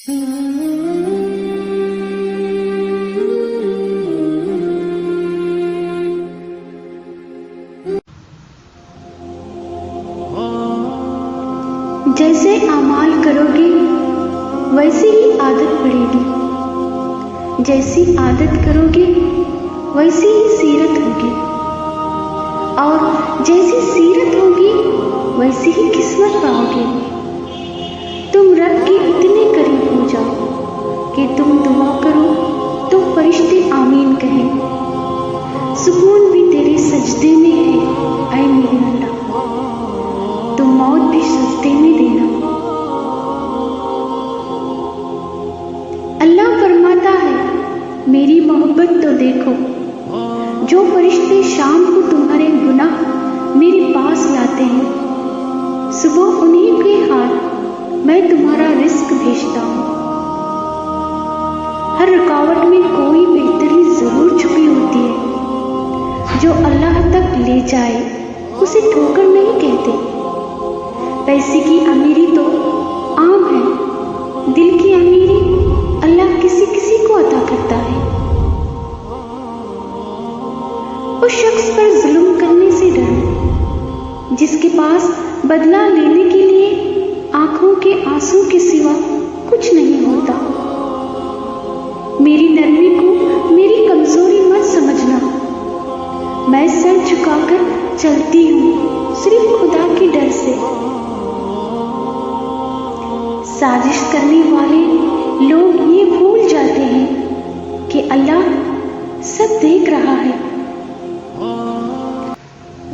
जैसे आमाल करोगे वैसे ही आदत पड़ेगी, जैसी आदत करोगे वैसी ही सीरत होगी, और जैसी सीरत होगी वैसी ही किस्मत पाओगे। तुम रब के इतने करीब हो जाओ कि तुम दुआ करो तो फरिश्ते आमीन कहें। सुकून भी तेरे सजदे में है ऐ मेरे अल्लाह, तुम मौत भी सजदे में देना। अल्लाह फरमाता है, मेरी मोहब्बत तो देखो, जो फरिश्ते शाम को तुम्हारे गुनाह मेरे पास लाते हैं, सुबह उन्हीं के हाथ मैं तुम्हारा रिस्क भेजता हूँ। हर रुकावट में कोई बेहतरी जरूर छुपी होती है, जो अल्लाह तक ले जाए उसे ठोकर नहीं कहते। पैसे की अमीरी तो आम है, दिल की अमीरी अल्लाह किसी किसी को अता करता है। उस शख्स पर जुल्म करने से डरो जिसके पास बदला लेने के लिए आंखों के आंसू के सिवा कुछ नहीं होता। मेरी नरमी को मेरी कमजोरी मत समझना, मैं सर झुकाकर चलती हूँ सिर्फ खुदा के डर से। साजिश करने वाले लोग ये भूल जाते हैं कि अल्लाह सब देख रहा है।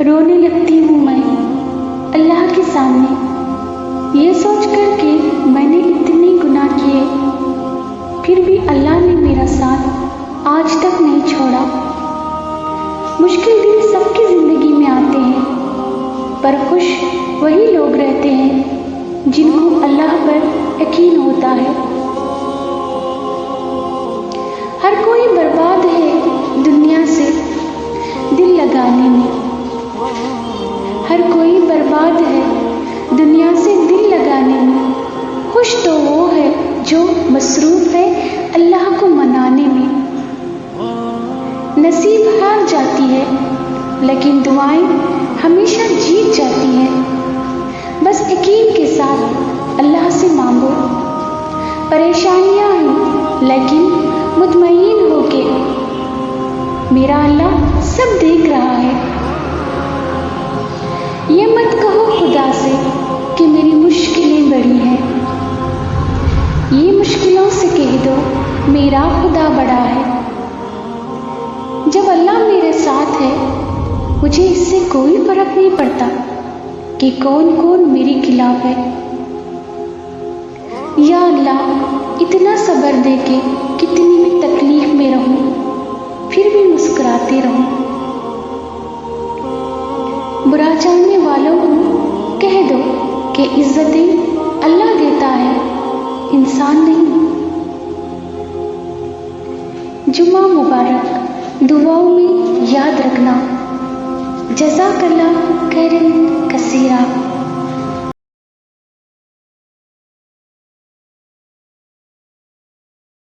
रोने लगती हूँ मैं अल्लाह के सामने, ये सोचकर कि मैंने इतने गुनाह किए फिर भी अल्लाह ने मेरा साथ आज तक नहीं छोड़ा। मुश्किल दिन सबकी जिंदगी में आते हैं, पर खुश वही लोग रहते हैं जिनको अल्लाह पर यकीन होता है। हर कोई बर्बाद है दुनिया से दिल लगाने में, हर कोई बर्बाद है दुनिया से दिल लगाने में। खुश तो वो है जो मसरूफ है अल्लाह को मनाने में। नसीब हार जाती है लेकिन दुआएं हमेशा जीत जाती हैं। बस यकीन के साथ अल्लाह से मांगो। परेशानियां हैं लेकिन मुतमईन होके, मेरा अल्लाह सब देख रहा है। ये मत कहो खुदा से कि मेरी मुश्किलें बड़ी हैं, ये मुश्किलों से कह दो मेरा खुदा बड़ा है। जब अल्लाह मेरे साथ है मुझे इससे कोई फर्क नहीं पड़ता कि कौन कौन मेरे खिलाफ है। या अल्लाह इतना सब्र दे के कितनी भी तकलीफ में रहूं फिर भी मुस्कुराते रहूं। बुरा चाहने वालों को कह दो कि इज्जतें अल्लाह देता है, इंसान नहीं। जुमा मुबारक दुआओं में याद रखना। जज़ाकल्लाह खैरन कसीरा।